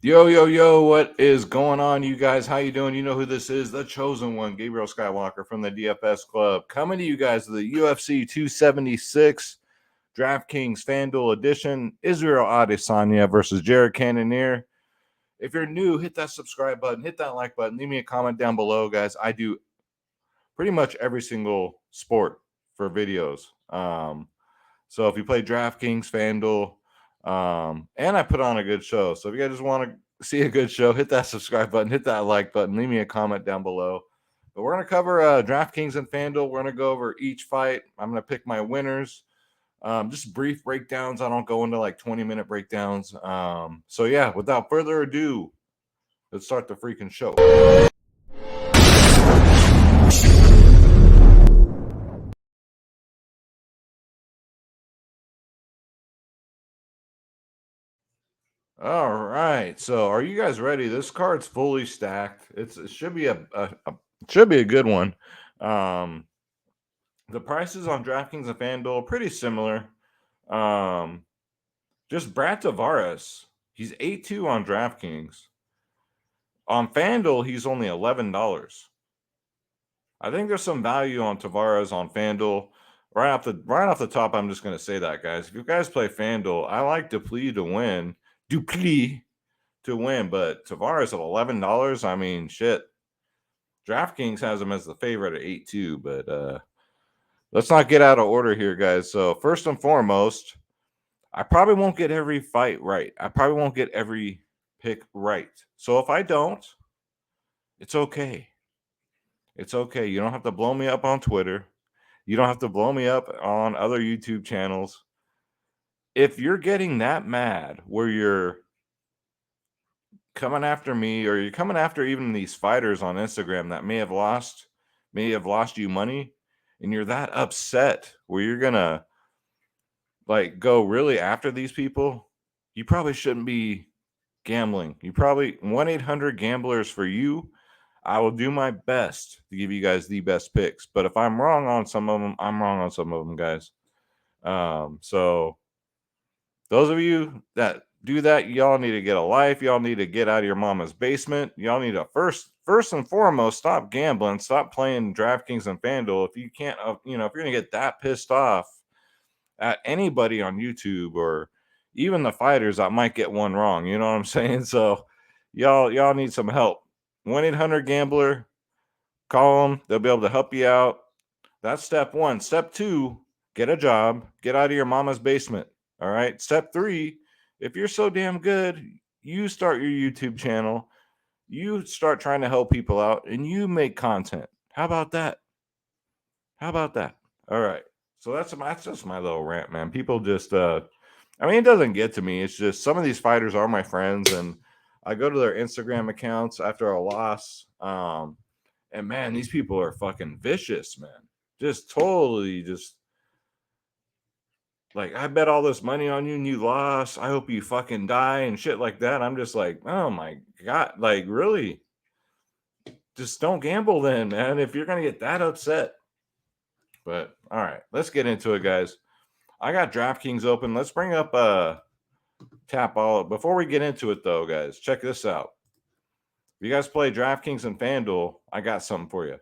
Yo, yo, yo, what is going on, you guys? How you doing? You know who this is, the chosen one, Gabriel Skywalker from the DFS Club, coming to you guys with the UFC 276 Draftkings FanDuel Edition, Israel Adesanya versus Jared Cannonier. If you're new, hit that subscribe button, hit that like button, leave me a comment down below, guys. I do pretty much every single sport for videos. So if you play DraftKings, FanDuel, and I put on a good show. So if you guys just want to see a good show, hit that subscribe button, hit that like button, leave me a comment down below. But we're going to cover DraftKings and FanDuel. We're going to go over each fight. I'm going to pick my winners. Just brief breakdowns. I don't go into like 20-minute breakdowns. So yeah, without further ado, let's start the freaking show. All right. So, are you guys ready? This card's fully stacked. It should be a good one. The prices on DraftKings and FanDuel are pretty similar. Just Brad Tavares, he's 8-2 on DraftKings. On FanDuel, he's only $11. I think there's some value on Tavares on FanDuel. Right off the top, I'm just gonna say that, guys. If you guys play FanDuel, I like Duplessis to win. But Tavares at $11, I mean, shit. DraftKings has him as the favorite at 8-2, but let's not get out of order here, guys. So first and foremost, I probably won't get every fight right. I probably won't get every pick right. So if I don't, it's okay. It's okay. You don't have to blow me up on Twitter. You don't have to blow me up on other YouTube channels. If you're getting that mad where you're coming after me, or you're coming after even these fighters on Instagram that may have lost you money, and you're that upset where you're gonna like go really after these people, you probably shouldn't be gambling. You probably 1-800-gamblers for you. I will do my best to give you guys the best picks, but if I'm wrong on some of them, I'm wrong on some of them, guys. So those of you that do that, y'all need to get a life. Y'all need to get out of your mama's basement. Y'all need to first and foremost stop gambling. Stop playing DraftKings and FanDuel. If you can't, if you're gonna get that pissed off at anybody on YouTube or even the fighters that might get one wrong, you know what I'm saying? So y'all need some help. 1-800-gambler. Call them. They'll be able to help you out. That's step one. Step two, get a job. Get out of your mama's basement. All right. Step three, if you're so damn good, you start your YouTube channel. You start trying to help people out and you make content. How about that? How about that? All right. So that's just my little rant, man. People just I mean, it doesn't get to me. It's just some of these fighters are my friends, and I go to their Instagram accounts after a loss. And man, these people are fucking vicious, man. Just totally just like, I bet all this money on you and you lost. I hope you fucking die and shit like that. I'm just like, oh my God. Like, really? Just don't gamble then, man, if you're going to get that upset. But all right, let's get into it, guys. I got DraftKings open. Let's bring up Tap All. Before we get into it, though, guys, check this out. If you guys play DraftKings and FanDuel, I got something for you.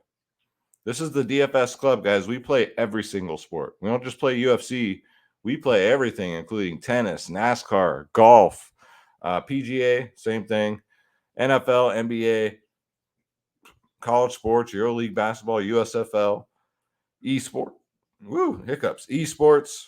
This is the DFS Club, guys. We play every single sport. We don't just play UFC. We play everything, including tennis, NASCAR, golf, PGA, same thing, NFL, NBA, college sports, EuroLeague basketball, USFL, eSport, esports,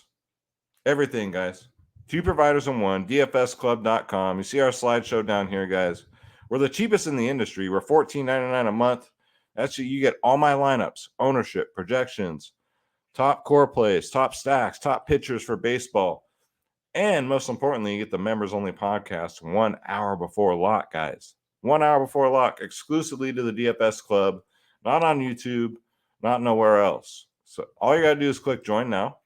everything, guys. Two providers in one, dfsclub.com. You see our slideshow down here, guys. We're the cheapest in the industry. We're $14.99 a month. That's you get all my lineups, ownership, projections, top core plays, top stacks, top pitchers for baseball. And most importantly, you get the members only podcast 1 hour before lock, guys. 1 hour before lock, exclusively to the DFS Club, not on YouTube, not nowhere else. So all you got to do is click join now.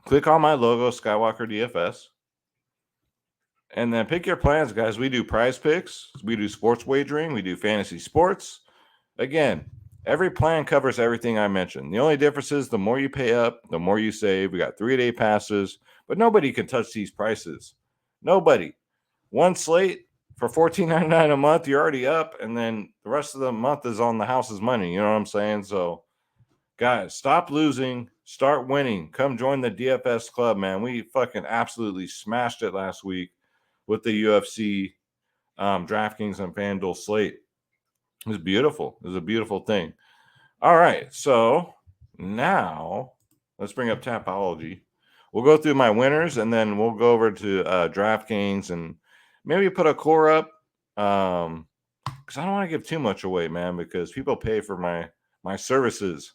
Click on my logo, Skywalker DFS. And then pick your plans, guys. We do prize picks. We do sports wagering. We do fantasy sports. Again, every plan covers everything I mentioned. The only difference is the more you pay up, the more you save. We got 3-day passes, but nobody can touch these prices. Nobody. one slate for $14.99 a month. You're already up, and then the rest of the month is on the house's money. You know what I'm saying? So, guys, stop losing, start winning. Come join the DFS Club, man. We fucking absolutely smashed it last week with the UFC, DraftKings, and FanDuel slate. It was beautiful. It was a beautiful thing. All right, so now let's bring up Tapology. We'll go through my winners, and then we'll go over to DraftKings and maybe put a core up. Because I don't want to give too much away, man, because people pay for my services.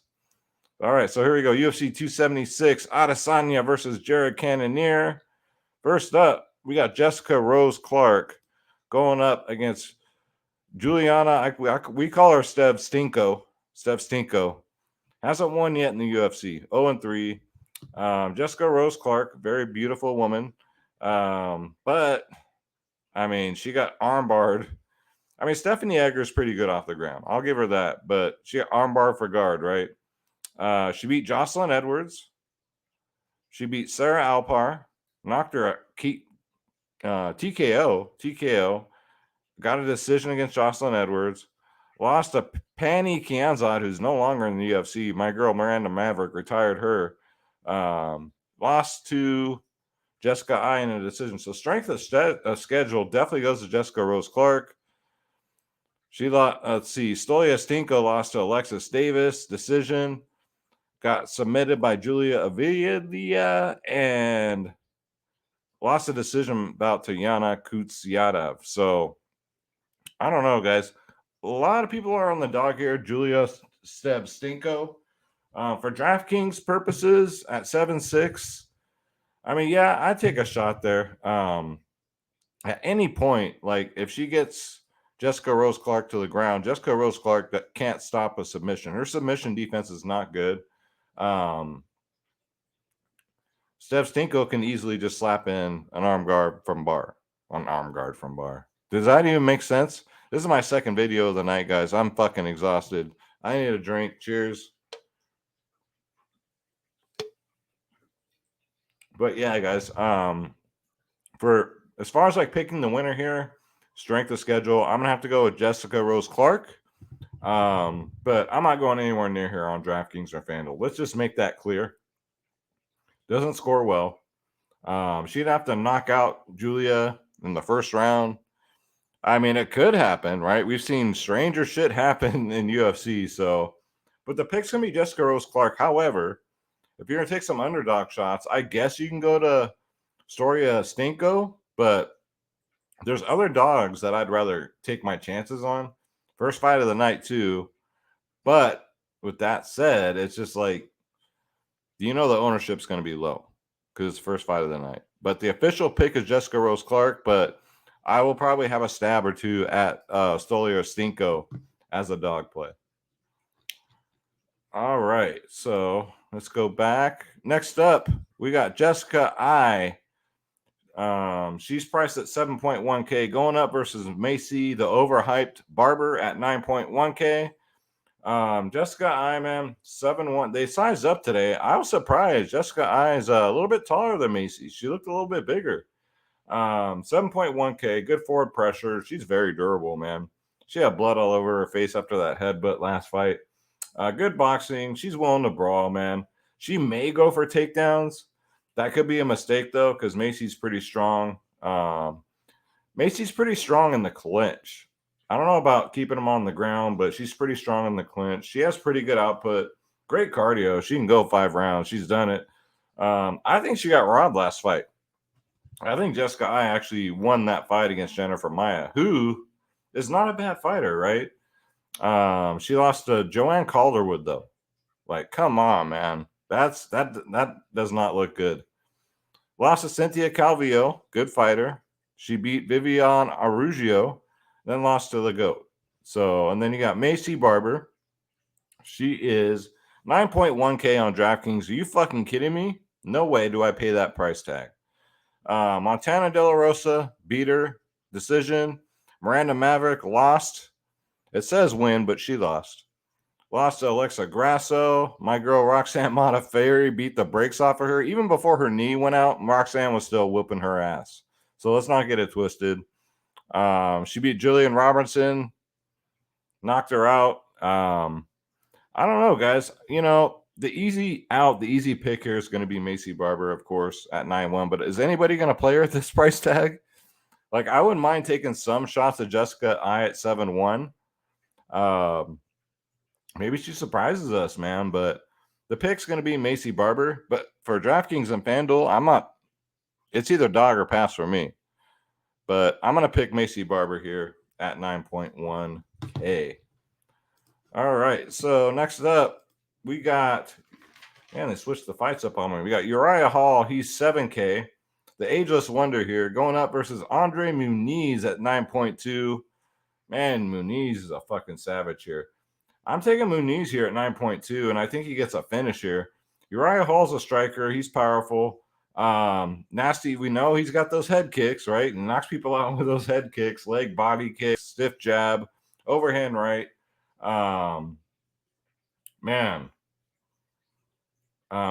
All right, so here we go. UFC 276, Adesanya versus Jared Cannonier. First up, we got Jessica Rose Clark going up against Juliana. We call her Steph Stinko. Steph Stinko. Hasn't won yet in the UFC. 0-3. Jessica Rose Clark, very beautiful woman. But, I mean, she got armbarred. I mean, Stephanie Egger's pretty good off the ground. I'll give her that. But she got armbarred for guard, right? She beat Jocelyn Edwards. She beat Sarah Alpar. Knocked her TKO. Got a decision against Jocelyn Edwards. Lost to Pani Kianzad, who's no longer in the UFC. My girl Miranda Maverick retired her. Lost to Jessica I in a decision. So strength of schedule definitely goes to Jessica Rose Clark. She lost. Let's see. Stolia Stinko lost to Alexis Davis. Decision. Got submitted by Julia Avila and lost a decision bout to Yana Kutsiadov. So I don't know, guys. A lot of people are on the dog here. Julia Stinko. For DraftKings purposes at 7-6, I mean, yeah, I'd take a shot there. At any point, like if she gets Jessica Rose Clark to the ground, Jessica Rose Clark that can't stop a submission. Her submission defense is not good. Steph Stinko can easily just slap in an arm guard from bar. Does that even make sense? This is my second video of the night, guys. I'm fucking exhausted. I need a drink. Cheers. But yeah, guys. For as far as like picking the winner here, strength of schedule, I'm gonna have to go with Jessica Rose Clark. But I'm not going anywhere near here on DraftKings or FanDuel. Let's just make that clear. Doesn't score well. She'd have to knock out Julia in the first round. I mean, it could happen, right? We've seen stranger shit happen in UFC. So, but the pick's gonna be Jessica Rose Clark. However, if you're gonna take some underdog shots, I guess you can go to Storia Stinko, but there's other dogs that I'd rather take my chances on. First fight of the night, too. But with that said, it's just like, you know, the ownership's going to be low because it's first fight of the night. But the official pick is Jessica Rose Clark, but I will probably have a stab or two at Stolia Stinko as a dog play. All right, so let's go back. Next up, we got Jessica I. She's priced at 7.1K, going up versus Macy, the overhyped Barber at 9.1K. Jessica I, man, 7-1. They sized up today. I was surprised. Jessica I is a little bit taller than Macy. She looked a little bit bigger. 7.1K, good forward pressure. She's very durable, man. She had blood all over her face after that headbutt last fight. Good boxing. She's willing to brawl, man. She may go for takedowns. That could be a mistake, though, because Macy's pretty strong. Macy's pretty strong in the clinch. I don't know about keeping them on the ground, but she's pretty strong in the clinch. She has pretty good output. Great cardio. She can go 5 rounds. She's done it. I think she got robbed last fight. I think Jessica I actually won that fight against Jennifer Maia, who is not a bad fighter, right? She lost to Joanne Calderwood, though. Like, come on, man. That does not look good. Lost to Cynthia Calvillo, good fighter. She beat Vivian Arugio, then lost to the GOAT. So, and then you got Macy Barber. She is 9.1K on DraftKings. Are you fucking kidding me? No way do I pay that price tag. Montana De La Rosa beat her. Decision. Miranda Maverick lost. It says win, but she lost. Lost to Alexa Grasso. My girl Roxanne Modafferi beat the brakes off of her. Even before her knee went out, Roxanne was still whooping her ass. So let's not get it twisted. She beat Julian Robertson, knocked her out. I don't know, guys. The easy pick here is going to be Macy Barber, of course, at 9-1. But is anybody going to play her at this price tag? Like, I wouldn't mind taking some shots at Jessica I at 7-1. Maybe she surprises us, man. But the pick's going to be Macy Barber. But for DraftKings and FanDuel, I'm not. It's either dog or pass for me. But I'm going to pick Macy Barber here at 9.1K. All right. So next up, we got. Man, they switched the fights up on me. We got Uriah Hall. He's 7K. The ageless wonder here going up versus Andre Muniz at 9.2. Man, Muniz is a fucking savage here. I'm taking Muniz here at 9.2, and I think he gets a finish here. Uriah Hall's a striker. He's powerful. Nasty, we know he's got those head kicks, right? And knocks people out with those head kicks, leg body kicks, stiff jab, overhand right. Man.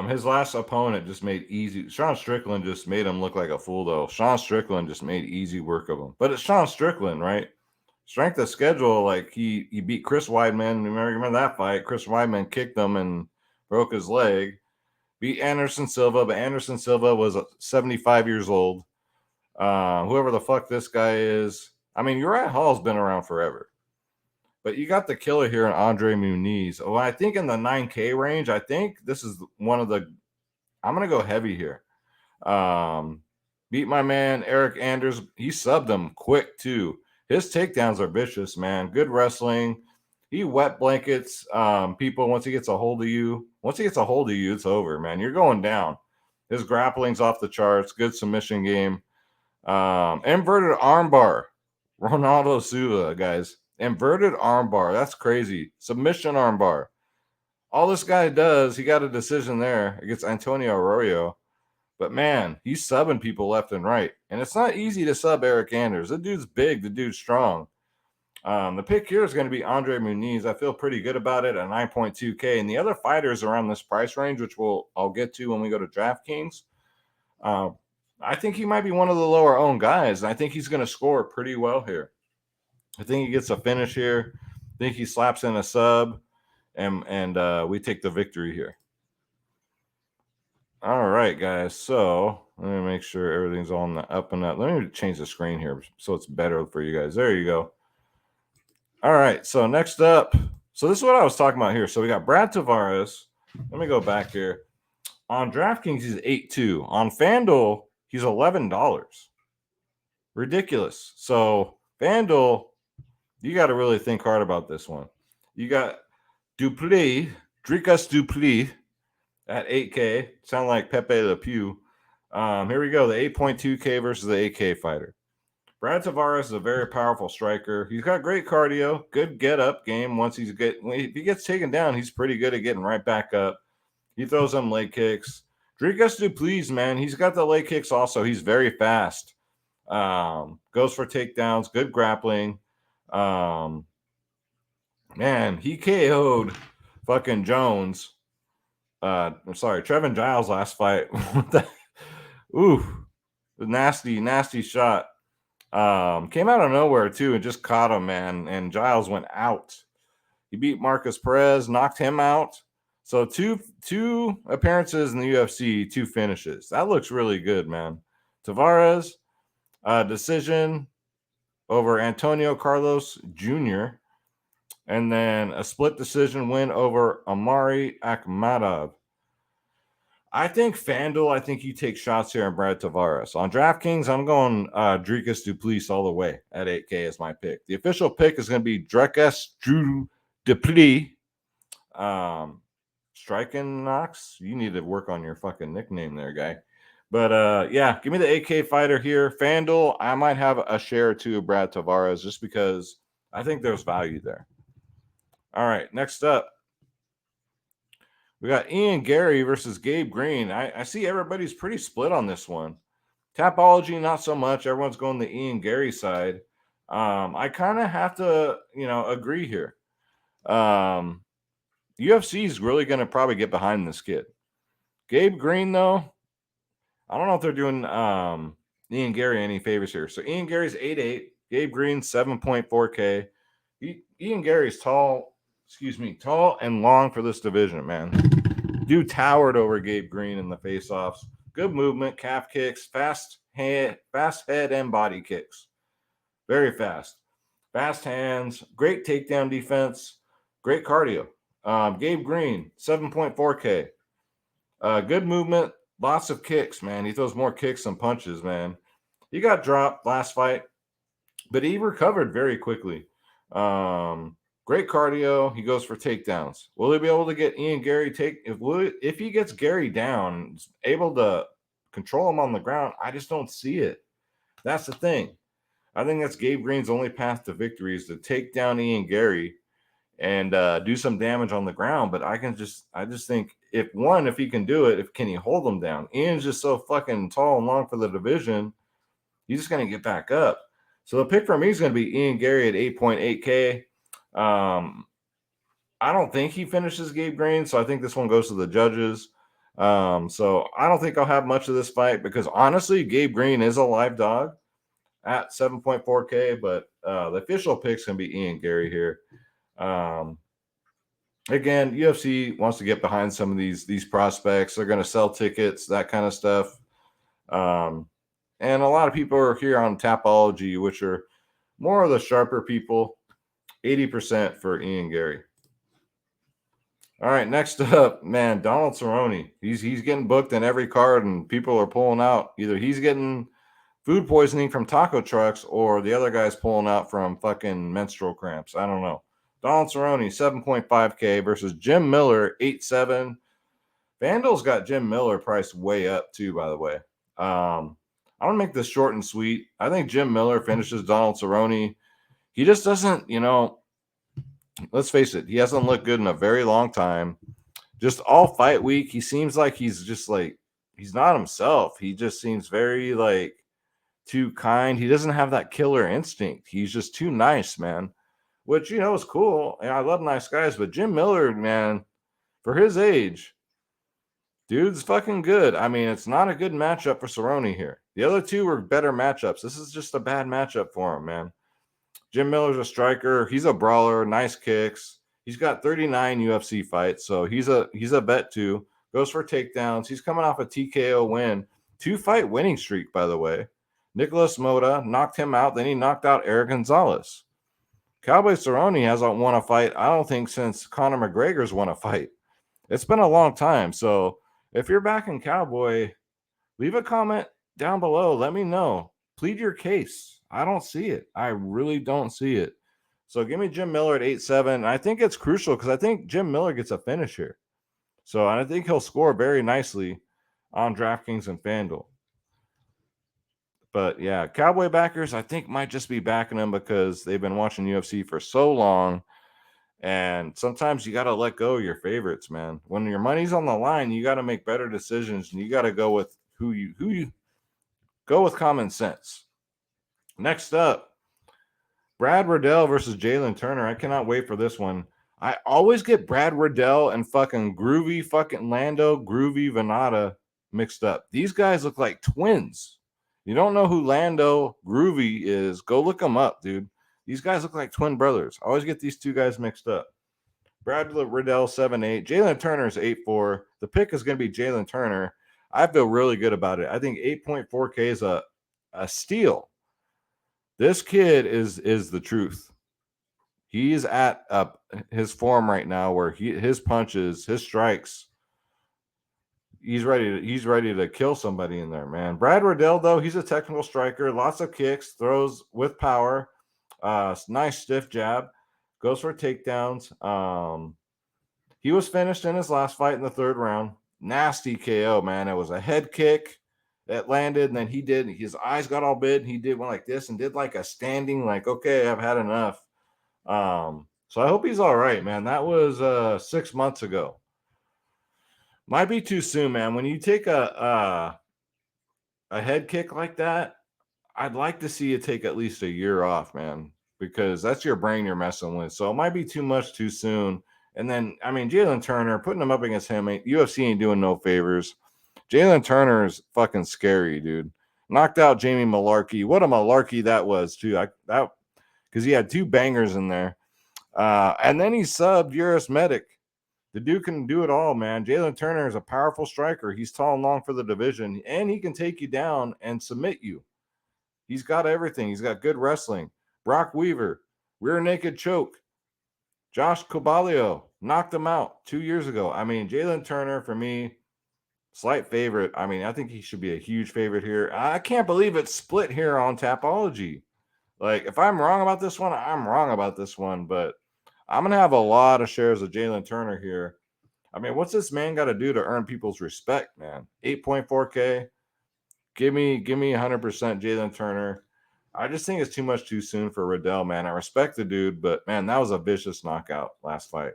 His last opponent just made easy. Sean Strickland just made him look like a fool, though. Sean Strickland just made easy work of him. But it's Sean Strickland, right? Strength of schedule, like he beat Chris Weidman. Remember that fight? Chris Weidman kicked him and broke his leg. Beat Anderson Silva, but Anderson Silva was 75 years old. Whoever the fuck this guy is. I mean, Uriah Hall's been around forever. But you got the killer here in Andre Muniz. Oh, I think in the 9K range, I think this is one of the – I'm going to go heavy here. Beat my man Eric Anders. He subbed him quick, too. His takedowns are vicious, man. Good wrestling. He wet blankets people once he gets a hold of you. Once he gets a hold of you, it's over, man. You're going down. His grappling's off the charts. Good submission game. Inverted armbar. Ronaldo Silva, guys. Inverted armbar. That's crazy. Submission armbar. All this guy does, he got a decision there against Antonio Arroyo. But, man, he's subbing people left and right. And it's not easy to sub Eric Anders. The dude's big. The dude's strong. The pick here is going to be Andre Muniz. I feel pretty good about it at 9.2K. And the other fighters around this price range, which I'll get to when we go to DraftKings, I think he might be one of the lower owned guys. And I think he's going to score pretty well here. I think he gets a finish here. I think he slaps in a sub, and we take the victory here. All right, guys. So let me make sure everything's on the up and up. Let me change the screen here so it's better for you guys. There you go. All right. So next up. So this is what I was talking about here. So we got Brad Tavares. Let me go back here. On DraftKings, he's 8.2. On FanDuel, he's $11. Ridiculous. So FanDuel, you got to really think hard about this one. You got Dricus Duplessis at 8K. Sound like Pepe Le Pew. Here we go. The 8.2K versus the 8K fighter. Brad Tavares is a very powerful striker. He's got great cardio, good get-up game. If he gets taken down, he's pretty good at getting right back up. He throws them leg kicks. Dricus Duplessis, man, he's got the leg kicks also. He's very fast. Goes for takedowns, good grappling. Man, he KO'd fucking Jones. Trevin Giles last fight. Nasty shot. Came out of nowhere too and just caught him, man. And Giles went out. He beat Marcus Perez, knocked him out. So two appearances in the UFC, 2 finishes. That looks really good, man. Tavares, decision over Antonio Carlos Jr., and then a split decision win over Amari Akhmadov. I think FanDuel, you take shots here on Brad Tavares. On DraftKings, I'm going Dricus Duplessis all the way at 8K as my pick. The official pick is going to be Dricus Duplessis. Striking Knox, you need to work on your fucking nickname there, guy. But, yeah, give me the 8K fighter here. FanDuel, I might have a share or two of Brad Tavares just because I think there's value there. All right, next up. We got Ian Gary versus Gabe Green. I see everybody's pretty split on this one. Tapology, not so much. Everyone's going the Ian Gary side. I kind of have to, agree here. UFC is really going to probably get behind this kid. Gabe Green, though, I don't know if they're doing, Ian Gary any favors here. So Ian Gary's 8'8", Gabe Green 7.4K. Ian Gary's tall and long for this division, man. Dude towered over Gabe Green in the faceoffs. Good movement, calf kicks, fast head and body kicks. Very fast. Fast hands, great takedown defense, great cardio. Gabe Green, 7.4K. Good movement, lots of kicks, man. He throws more kicks than punches, man. He got dropped last fight, but he recovered very quickly. Great cardio. He goes for takedowns. Will he be able to get Ian Gary if he gets Gary down, able to control him on the ground? I just don't see it. That's the thing. I think that's Gabe Green's only path to victory is to take down Ian Gary and do some damage on the ground. But I just think if he can do it, can he hold him down? Ian's just so fucking tall and long for the division. He's just going to get back up. So the pick for me is going to be Ian Gary at 8.8K. I don't think he finishes Gabe Green, so I think this one goes to the judges. So I don't think I'll have much of this fight because honestly, Gabe Green is a live dog at 7.4K, but the official pick's going to be Ian Gary here. Again, UFC wants to get behind some of these prospects. They're going to sell tickets, that kind of stuff. And a lot of people are here on Tapology, which are more of the sharper people. 80% for Ian Gary. All right, next up, man, Donald Cerrone. He's getting booked in every card, and people are pulling out. Either he's getting food poisoning from taco trucks, or the other guy's pulling out from fucking menstrual cramps. I don't know. Donald Cerrone, 7.5K versus Jim Miller, 8.7. Vandal's got Jim Miller priced way up too, by the way. I'm going to make this short and sweet. I think Jim Miller finishes Donald Cerrone. He just doesn't, let's face it, he hasn't looked good in a very long time. Just all fight week, he seems like he's just like, he's not himself. He just seems very like too kind. He doesn't have that killer instinct. He's just too nice, man, which, is cool. And I love nice guys, but Jim Miller, man, for his age, dude's fucking good. I mean, it's not a good matchup for Cerrone here. The other two were better matchups. This is just a bad matchup for him, man. Jim Miller's a striker. He's a brawler. Nice kicks. He's got 39 UFC fights, so he's a bet too. Goes for takedowns. He's coming off a TKO win. 2-fight winning streak, by the way. Nicholas Mota knocked him out. Then he knocked out Eric Gonzalez. Cowboy Cerrone hasn't won a fight, I don't think, since Conor McGregor's won a fight. It's been a long time. So if you're backing Cowboy, leave a comment down below. Let me know. Plead your case. I don't see it. I really don't see it. So give me Jim Miller at 8.7. I think it's crucial because I think Jim Miller gets a finish here. So I think he'll score very nicely on DraftKings and FanDuel. But yeah, Cowboy backers, I think might just be backing them because they've been watching UFC for so long. And sometimes you got to let go of your favorites, man. When your money's on the line, you got to make better decisions, and you got to go with who you go with common sense. Next up, Brad Riddell versus Jalen Turner. I cannot wait for this one. I always get Brad Riddell and fucking Groovy fucking Lando Groovy Venata mixed up. These guys look like twins. You don't know who Lando Groovy is, go look them up, dude. These guys look like twin brothers. I always get these two guys mixed up. Brad Riddell, 7.8. Jalen Turner is 8.4. The pick is going to be Jalen Turner. I feel really good about it. I think 8.4K is a steal. This kid is the truth. He's at his form right now where his punches, his strikes, he's ready to kill somebody in there, man. Brad Riddell, though, he's a technical striker. Lots of kicks, throws with power. Nice stiff jab. Goes for takedowns. He was finished in his last fight in the third round. Nasty KO, man. It was a head kick that landed, and then his eyes got all big, and he did one like this and did like a standing, like, okay, I've had enough. So I hope he's all right, man. That was 6 months ago. Might be too soon, man. When you take a head kick like that, I'd like to see you take at least a year off, man, because that's your brain you're messing with. So it might be too much too soon. And then, I mean, Jalen Turner, putting him up against him, UFC ain't doing no favors. Jalen Turner is fucking scary, dude. Knocked out Jamie Malarkey. What a malarkey that was, too. Because he had 2 bangers in there. And then he subbed Uris Medic. The dude can do it all, man. Jalen Turner is a powerful striker. He's tall and long for the division, and he can take you down and submit you. He's got everything. He's got good wrestling. Brock Weaver, rear naked choke. Josh Cobalio knocked him out 2 years ago. I mean, Jalen Turner, for me, slight favorite. I mean, I think he should be a huge favorite here. I can't believe it's split here on Tapology. Like, if I'm wrong about this one, I'm wrong about this one, but I'm going to have a lot of shares of Jalen Turner here. I mean, what's this man got to do to earn people's respect, man? 8.4K. Give me 100% Jalen Turner. I just think it's too much too soon for Riddell, man. I respect the dude, but, man, that was a vicious knockout last fight.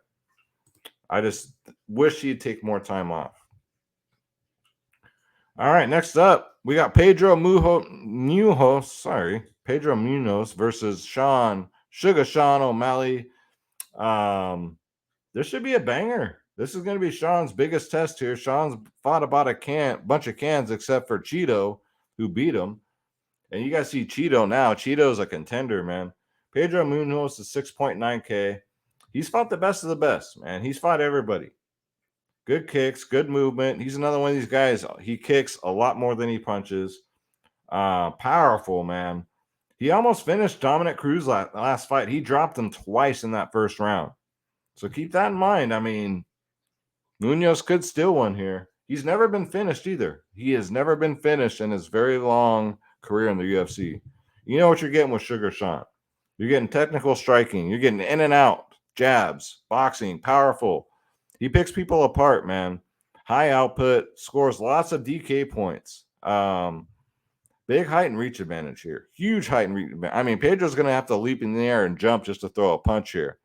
I just wish he'd take more time off. All right, next up, we got Pedro Munhoz versus Sugar Sean O'Malley. This should be a banger. This is going to be Sean's biggest test here. Sean's fought about a bunch of cans except for Cheeto, who beat him. And you guys see Cheeto now. Cheeto's a contender, man. Pedro Munhoz is 6.9K. He's fought the best of the best, man. He's fought everybody. Good kicks, good movement. He's another one of these guys. He kicks a lot more than he punches. Powerful, man. He almost finished Dominic Cruz last fight. He dropped him twice in that first round. So keep that in mind. I mean, Munhoz could steal one here. He's never been finished either. He has never been finished in his very long career in the UFC. You know what you're getting with Sugar Sean. You're getting technical striking. You're getting in and out, jabs, boxing, powerful. He picks people apart, man. High output, scores lots of DK points. Big height and reach advantage here. Huge height and reach advantage. I mean, Pedro's going to have to leap in the air and jump just to throw a punch here.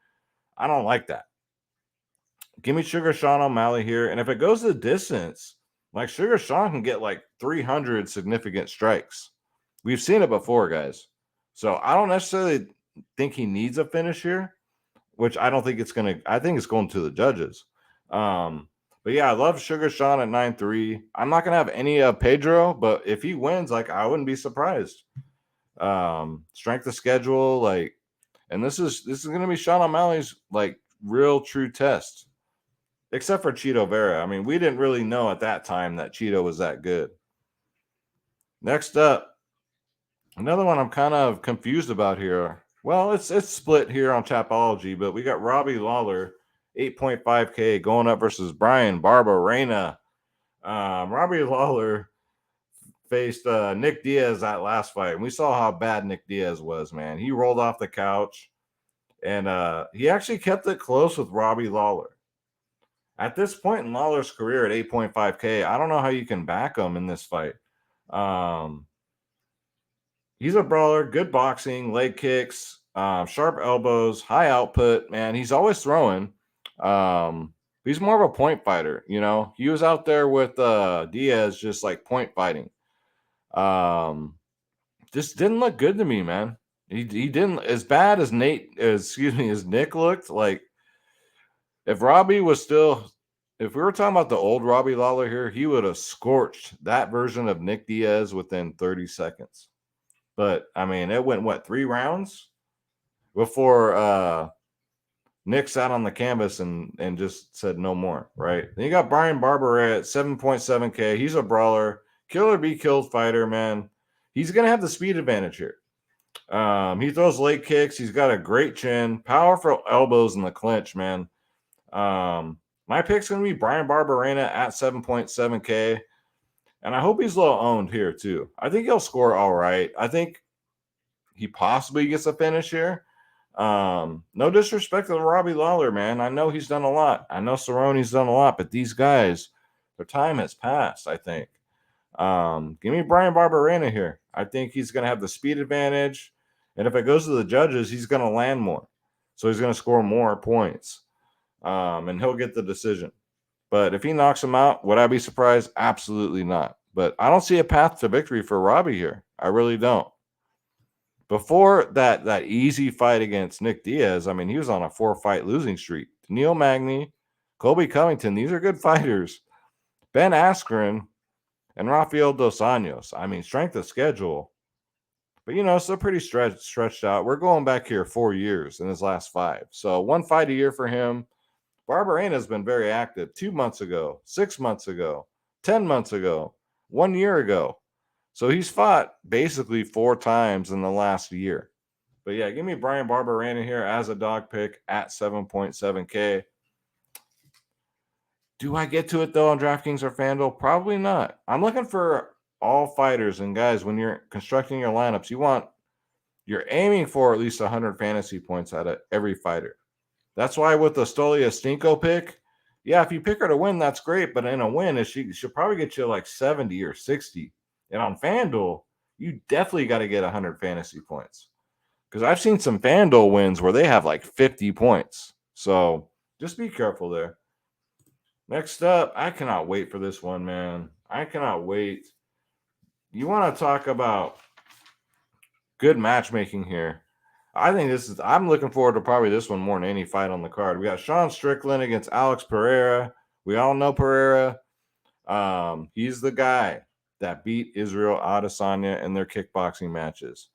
I don't like that. Give me Sugar Sean O'Malley here. And if it goes the distance, like Sugar Sean can get like 300 significant strikes. We've seen it before, guys. So I don't necessarily think he needs a finish here, which I don't think it's going to – I think it's going to the judges. But yeah, I love Sugar Sean at 9.3. I'm not going to have any of Pedro, but if he wins, like, I wouldn't be surprised. Strength of schedule, like, and this is going to be Sean O'Malley's like real true test, except for Cheeto Vera. I mean, we didn't really know at that time that Cheeto was that good. Next up, another one I'm kind of confused about here. Well, it's split here on Tapology, but we got Robbie Lawler, 8.5K, going up versus Brian Barber Reina. Robbie Lawler faced Nick Diaz that last fight, and we saw how bad Nick Diaz was, man. He rolled off the couch, and he actually kept it close with Robbie Lawler. At this point in Lawler's career at 8.5K, I don't know how you can back him in this fight. He's a brawler, good boxing, leg kicks, sharp elbows, high output, man. He's always throwing. He's more of a point fighter, you know. He was out there with Diaz just like point fighting. Just didn't look good to me, man. He didn't as bad as as Nick looked. Like if Robbie was still, if we were talking about the old Robbie Lawler here, he would have scorched that version of Nick Diaz within 30 seconds. But I mean, it went 3 rounds before Nick sat on the canvas and just said no more, right? Then you got Brian Barber at 7.7K. He's a brawler, killer be killed fighter, man. He's going to have the speed advantage here. He throws leg kicks. He's got a great chin, powerful elbows in the clinch, man. My pick's going to be Brian Barberena at 7.7K. And I hope he's low owned here too. I think he'll score all right. I think he possibly gets a finish here. No disrespect to Robbie Lawler, man. I know he's done a lot. I know Cerrone's done a lot, but these guys, their time has passed, I think. Give me Brian Barberena here. I think he's going to have the speed advantage. And if it goes to the judges, he's going to land more. So he's going to score more points. And he'll get the decision. But if he knocks him out, would I be surprised? Absolutely not. But I don't see a path to victory for Robbie here. I really don't. Before that easy fight against Nick Diaz, I mean, he was on a 4-fight losing streak. Neil Magny, Colby Covington, these are good fighters. Ben Askren, And Rafael Dos Anjos. I mean, strength of schedule. But, still pretty stretched out. We're going back here 4 years in his last 5. So 1 fight a year for him. Barber has been very active 2 months ago, 6 months ago, 10 months ago, 1 year ago. So he's fought basically 4 times in the last year. But yeah, give me Brian Barber in here as a dog pick at 7.7K. Do I get to it though on DraftKings or FanDuel? Probably not. I'm looking for all fighters. And guys, when you're constructing your lineups, you're aiming for at least 100 fantasy points out of every fighter. That's why with the Stolia Stinko pick, yeah, if you pick her to win, that's great. But in a win, she'll probably get you like 70 or 60. And on FanDuel, you definitely got to get 100 fantasy points. Because I've seen some FanDuel wins where they have like 50 points. So just be careful there. Next up, I cannot wait for this one, man. I cannot wait. You want to talk about good matchmaking here. I'm looking forward to probably this one more than any fight on the card. We got Sean Strickland against Alex Pereira. We all know Pereira. He's the guy that beat Israel Adesanya in their kickboxing matches.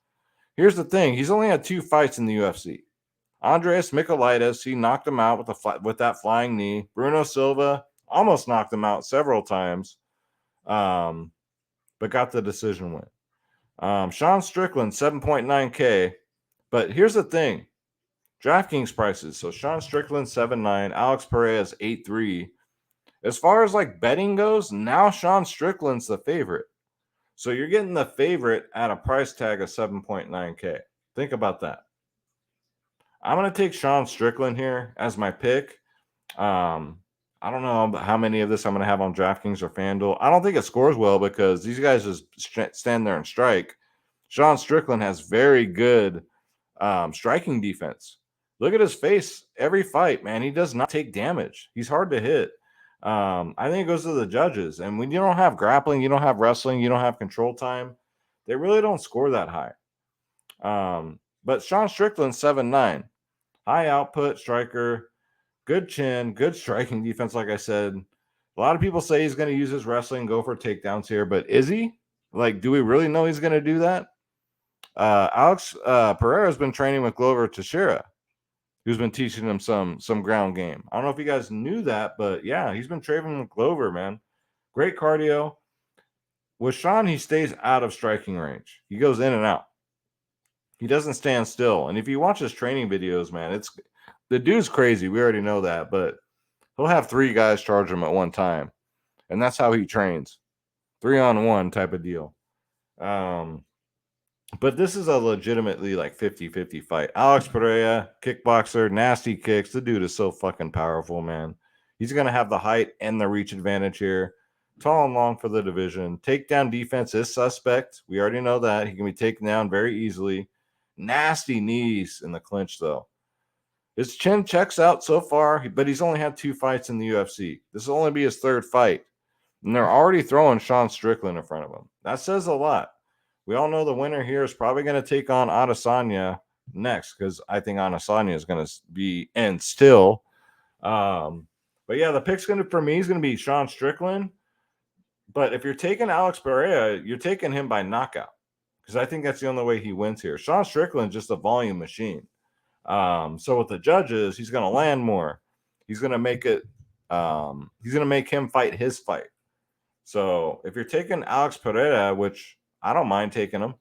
Here's the thing. He's only had 2 fights in the UFC. Andreas Michailidis, he knocked him out with that flying knee. Bruno Silva almost knocked him out several times, but got the decision win. Sean Strickland, 7.9K. But here's the thing. DraftKings prices. So Sean Strickland, 7.9. Alex Pereira's 8.3. As far as like betting goes, now Sean Strickland's the favorite. So you're getting the favorite at a price tag of 7.9K. Think about that. I'm going to take Sean Strickland here as my pick. I don't know how many of this I'm going to have on DraftKings or FanDuel. I don't think it scores well because these guys just stand there and strike. Sean Strickland has very good striking defense. Look at his face every fight, man. He does not take damage. He's hard to hit. I think it goes to the judges. And when you don't have grappling, you don't have wrestling, you don't have control time, they really don't score that high. But Sean Strickland, 7.9. High output striker, good chin, good striking defense, like I said. A lot of people say he's going to use his wrestling, go for takedowns here, but is he? Like, do we really know he's going to do that? Alex Pereira has been training with Glover Teixeira, who's been teaching him some ground game. I don't know if you guys knew that, but yeah, he's been training with Glover, man. Great cardio. With Sean, he stays out of striking range. He goes in and out. He doesn't stand still. And if you watch his training videos, man, the dude's crazy. We already know that, but he'll have 3 guys charge him at one time. And that's how he trains. 3-on-1 type of deal. But this is a legitimately like 50-50 fight. Alex Pereira, kickboxer, nasty kicks. The dude is so fucking powerful, man. He's going to have the height and the reach advantage here. Tall and long for the division. Takedown defense is suspect. We already know that. He can be taken down very easily. Nasty knees in the clinch, though. His chin checks out so far, but he's only had 2 fights in the UFC. This will only be his 3rd fight. And they're already throwing Sean Strickland in front of him. That says a lot. We all know the winner here is probably going to take on Adesanya next because I think Adesanya is going to be in still. But yeah, the pick's for me is going to be Sean Strickland. But if you're taking Alex Pereira, you're taking him by knockout because I think that's the only way he wins here. Sean Strickland is just a volume machine. So with the judges, he's going to land more. He's going to make it. He's going to make him fight his fight. So if you're taking Alex Pereira, which I don't mind taking him,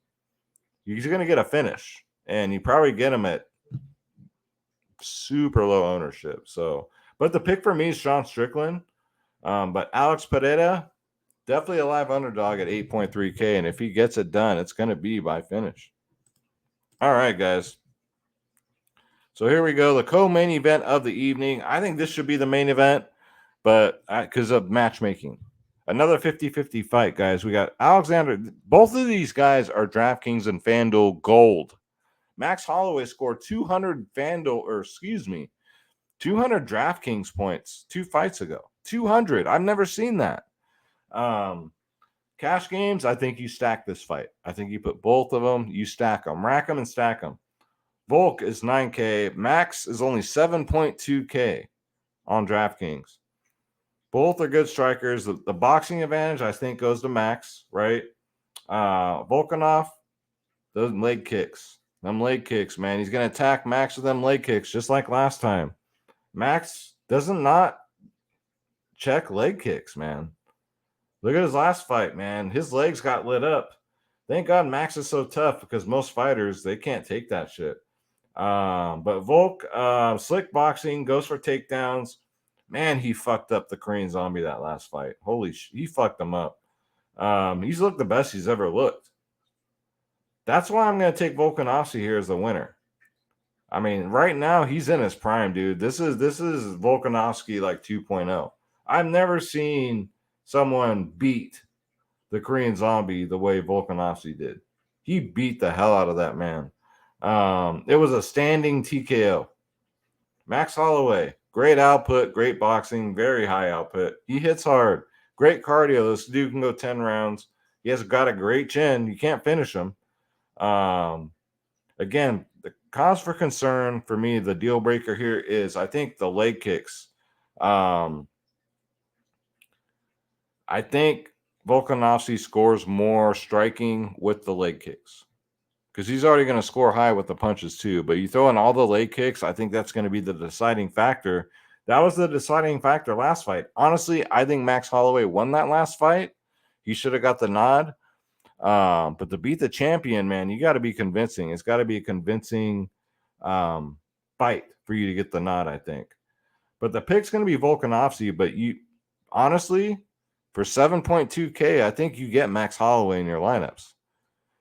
he's going to get a finish, and you probably get him at super low ownership. So, but the pick for me is Sean Strickland. But Alex Pereira, definitely a live underdog at 8.3K, and if he gets it done, it's going to be by finish. All right, guys. So here we go, the co-main event of the evening. I think this should be the main event, but because of matchmaking. Another 50-50 fight, guys. We got Alexander. Both of these guys are DraftKings and FanDuel gold. Max Holloway scored 200 200 DraftKings points 2 fights ago. 200. I've never seen that. Cash games, I think you stack this fight. I think you put both of them, you stack them. Rack them and stack them. Volk is 9K. Max is only 7.2K on DraftKings. Both are good strikers. The boxing advantage, I think, goes to Max, right? Volkanov, those leg kicks. Them leg kicks, man. He's going to attack Max with them leg kicks, just like last time. Max doesn't not check leg kicks, man. Look at his last fight, man. His legs got lit up. Thank God Max is so tough because most fighters, they can't take that shit. But Volk, slick boxing, goes for takedowns. Man, he fucked up the Korean Zombie that last fight. Holy he fucked him up. He's looked the best he's ever looked. That's why I'm going to take Volkanovski here as the winner. I mean, right now he's in his prime, dude. This is Volkanovski like 2.0. I've never seen someone beat the Korean Zombie the way Volkanovski did. He beat the hell out of that man. It was a standing TKO. Max Holloway, great output, great boxing, very high output. He hits hard. Great cardio. This dude can go 10 rounds. He has got a great chin. You can't finish him. Again, the cause for concern for me, the deal breaker here is I think the leg kicks. I think Volkanovski scores more striking with the leg kicks because he's already going to score high with the punches too. But you throw in all the leg kicks, I think that's going to be the deciding factor. That was the deciding factor last fight. Honestly, I think Max Holloway won that last fight. He should have got the nod. But to beat the champion, man, you got to be convincing. It's got to be a convincing fight for you to get the nod, I think. But the pick's going to be Volkanovski. But you, honestly, for 7.2K, I think you get Max Holloway in your lineups.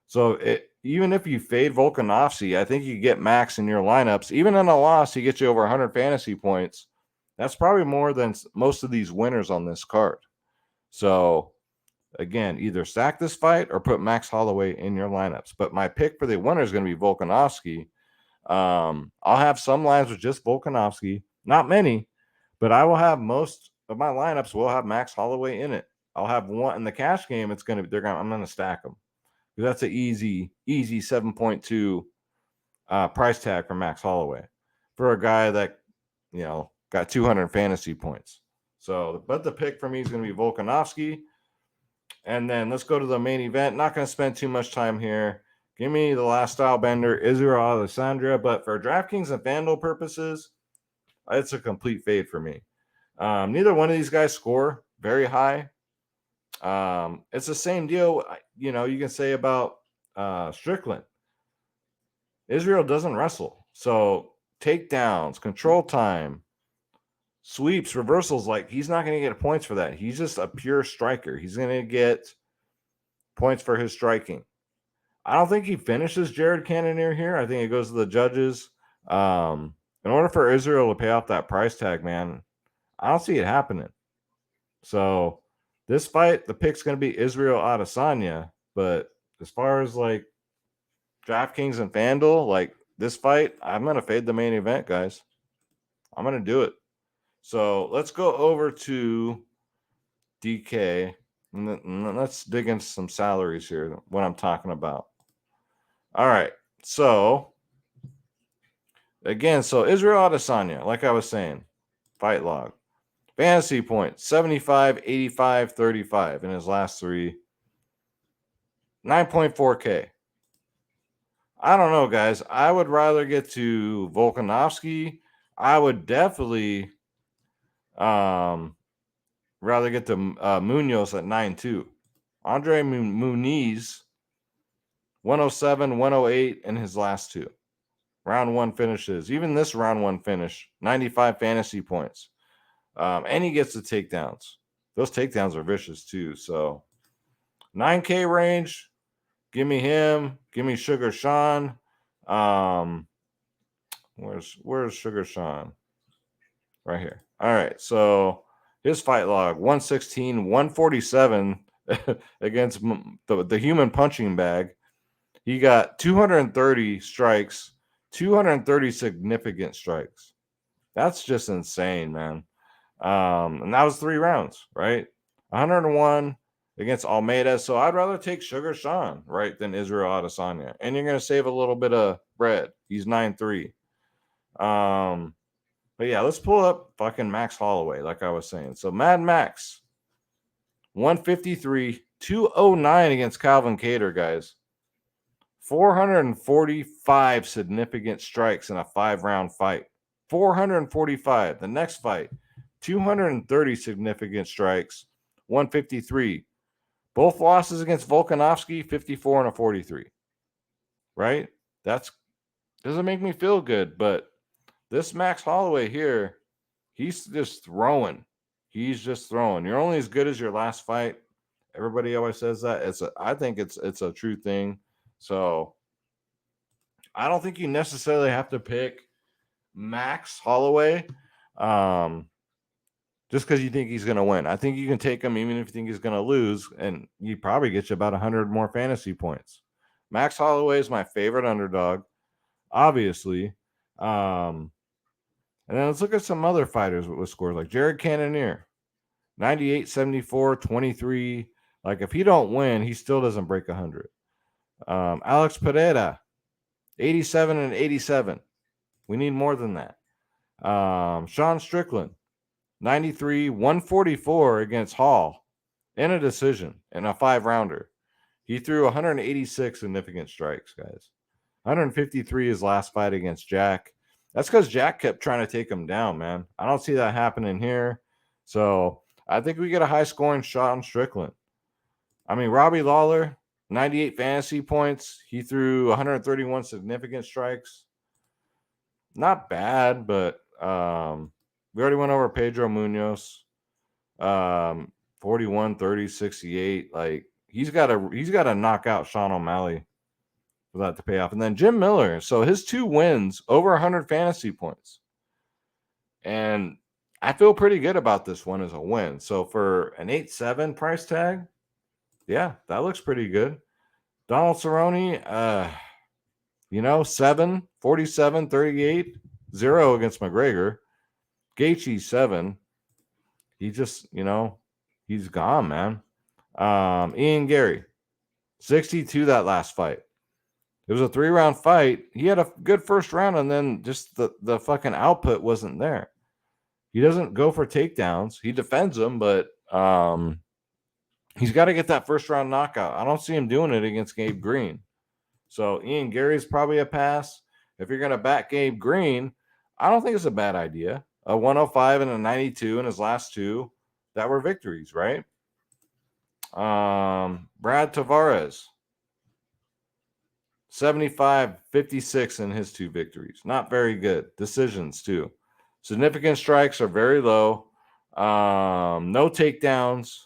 So even if you fade Volkanovski, I think you get Max in your lineups. Even in a loss, he gets you over 100 fantasy points. That's probably more than most of these winners on this card. So, again, either stack this fight or put Max Holloway in your lineups. But my pick for the winner is going to be Volkanovski. I'll have some lines with just Volkanovski. Not many, but I will have most of my lineups will have Max Holloway in it. I'll have one in the cash game. I'm going to stack them. That's an easy 7.2 price tag for Max Holloway for a guy that, got 200 fantasy points. So, but the pick for me is going to be Volkanovski. And then let's go to the main event. Not going to spend too much time here. Give me the last style bender, Israel Adesanya. But for DraftKings and FanDuel purposes, it's a complete fade for me. Neither one of these guys score very high. It's the same deal, you can say about Strickland. Israel doesn't wrestle. So takedowns, control time, sweeps, reversals, like he's not going to get points for that. He's just a pure striker. He's going to get points for his striking. I don't think he finishes Jared Cannonier here. I think it goes to the judges. In order for Israel to pay off that price tag, man, I don't see it happening. So this fight, the pick's going to be Israel Adesanya. But as far as like DraftKings and FanDuel, like this fight, I'm going to fade the main event, guys. I'm going to do it. So let's go over to DK. And let's dig into some salaries here, what I'm talking about. All right. So, again, Israel Adesanya, like I was saying, fight log. Fantasy points, 75, 85, 35 in his last three. 9.4K. I don't know, guys. I would rather get to Volkanovski. I would definitely rather get to Munhoz at 9.2. Andre Muniz, 107, 108 in his last two. Round one finishes. Even this round one finish, 95 fantasy points. And he gets the takedowns. Those takedowns are vicious too. So 9K range. Give me him. Give me Sugar Sean. Where's Sugar Sean? Right here. All right. So his fight log, 116, 147 against the human punching bag. He got 230 strikes, 230 significant strikes. That's just insane, man. And that was 3 rounds, right? 101 against Almeida. So I'd rather take Sugar Sean, right, than Israel Adesanya. And you're going to save a little bit of bread. He's 9.3. But yeah, let's pull up fucking Max Holloway, like I was saying. So Mad Max, 153, 209 against Calvin Cater, guys. 445 significant strikes in a 5-round fight. 445. The next fight, 230 significant strikes, 153. Both losses against Volkanovski, 54 and a 43. Right? That's doesn't make me feel good, but this Max Holloway here, he's just throwing. He's just throwing. You're only as good as your last fight. Everybody always says that. I think it's a true thing. So I don't think you necessarily have to pick Max Holloway just because you think he's going to win. I think you can take him even if you think he's going to lose, and you probably get you about 100 more fantasy points. Max Holloway is my favorite underdog, obviously. And then let's look at some other fighters with scores like Jared Cannonier, 98, 74, 23. Like if he don't win, he still doesn't break 100. Alex Pereira, 87 and 87. We need more than that. Sean Strickland, 93, 144 against Hall in a decision in a 5-rounder. He threw 186 significant strikes, guys. 153 his last fight against Jack. That's because Jack kept trying to take him down, man. I don't see that happening here. So I think we get a high-scoring shot on Strickland. I mean, Robbie Lawler, 98 fantasy points. He threw 131 significant strikes. Not bad, but we already went over Pedro Munhoz. 41, 30, 68. Like he's got to knock out Sean O'Malley for that to pay off. And then Jim Miller. So his 2 wins, over 100 fantasy points. And I feel pretty good about this one as a win. So for an 8-7 price tag, yeah, that looks pretty good. Donald Cerrone, 7, 47, 38, 0 against McGregor. Gaethje, 7. He just, he's gone, man. Ian Gary, 62 that last fight. It was a 3-round fight. He had a good first round, and then just the fucking output wasn't there. He doesn't go for takedowns. He defends them, but he's got to get that first-round knockout. I don't see him doing it against Gabe Green. So Ian Gary's probably a pass. If you're going to back Gabe Green, I don't think it's a bad idea. A 105 and a 92 in his last 2 that were victories, right? Brad Tavares, 75, 56 in his 2 victories. Not very good. Decisions, too. Significant strikes are very low. No takedowns.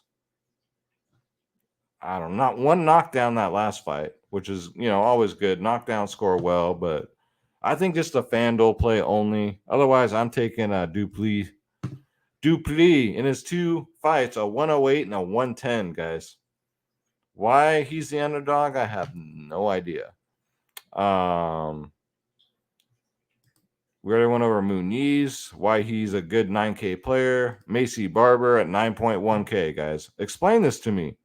I don't know. Not one knockdown that last fight, which is, always good. Knockdown score well, but I think just a FanDuel play only. Otherwise, I'm taking a Duplessis. Duplessis in his 2 fights, a 108 and a 110, guys. Why he's the underdog, I have no idea. We already went over Muniz, why he's a good 9K player. Macy Barber at 9.1K, guys. Explain this to me.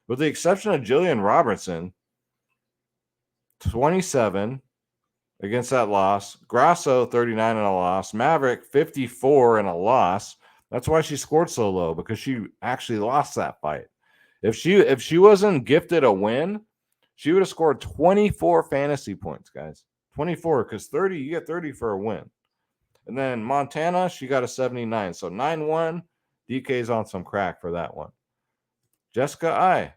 With the exception of Jillian Robertson, 27 against that loss. Grasso, 39 in a loss. Maverick, 54 in a loss. That's why she scored so low, because she actually lost that fight. If she wasn't gifted a win, she would have scored 24 fantasy points, guys. 24, because 30, you get 30 for a win. And then Montana, she got a 79. So 9-1. DK's on some crack for that one. Jessica I.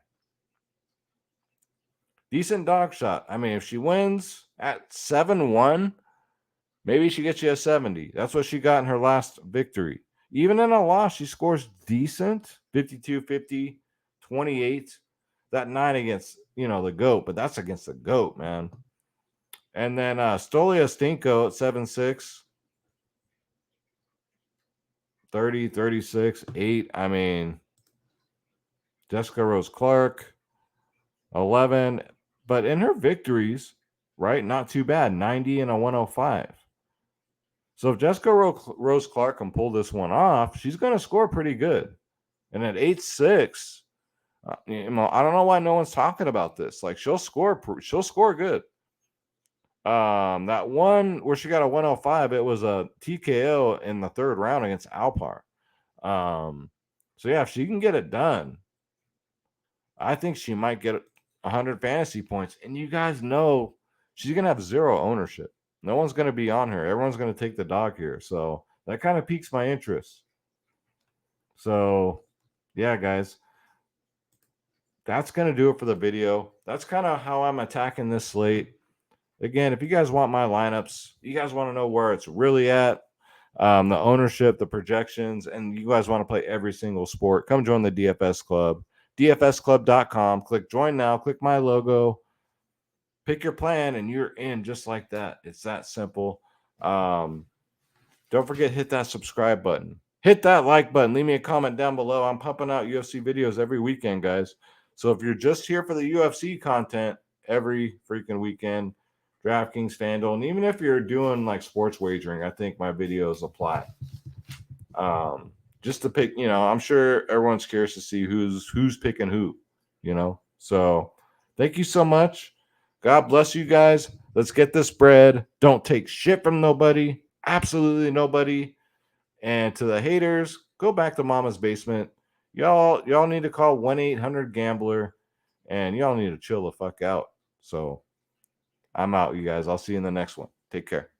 Decent dog shot. I mean, if she wins at 7-1, maybe she gets you a 70. That's what she got in her last victory. Even in a loss, she scores decent. 52, 50, 28. That 9 against, the GOAT, but that's against the GOAT, man. And then Stolia Stinko at 7-6. 30, 36, 8. I mean, Jessica Rose Clark, 11. But in her victories, right, not too bad. 90 and a 105. So if Jessica Rose Clark can pull this one off, she's going to score pretty good. And at 8-6, I don't know why no one's talking about this. Like she'll score good. That one where she got a 105, it was a TKO in the 3rd round against Alpar. So yeah, if she can get it done, I think she might get 100 fantasy points. And you guys know she's gonna have 0 ownership. No one's gonna be on her. Everyone's gonna take the dog here. So that kind of piques my interest. So yeah, guys, that's gonna do it for the video. That's kind of how I'm attacking this slate. Again, if you guys want my lineups, you guys want to know where it's really at, the ownership, the projections, and you guys want to play every single sport, come join the DFS Club, dfsclub.com. Click join now, click my logo, pick your plan, and you're in just like that. It's that simple. Don't forget, hit that subscribe button. Hit that like button. Leave me a comment down below. I'm pumping out UFC videos every weekend, guys. So if you're just here for the UFC content every freaking weekend, DraftKings, FanDuel, and even if you're doing like sports wagering, I think my videos apply. Just to pick, I'm sure everyone's curious to see who's picking who, So thank you so much. God bless you guys. Let's get this bread. Don't take shit from nobody. Absolutely nobody. And to the haters, go back to mama's basement. Y'all need to call 1-800-GAMBLER, and y'all need to chill the fuck out. So I'm out, you guys. I'll see you in the next one. Take care.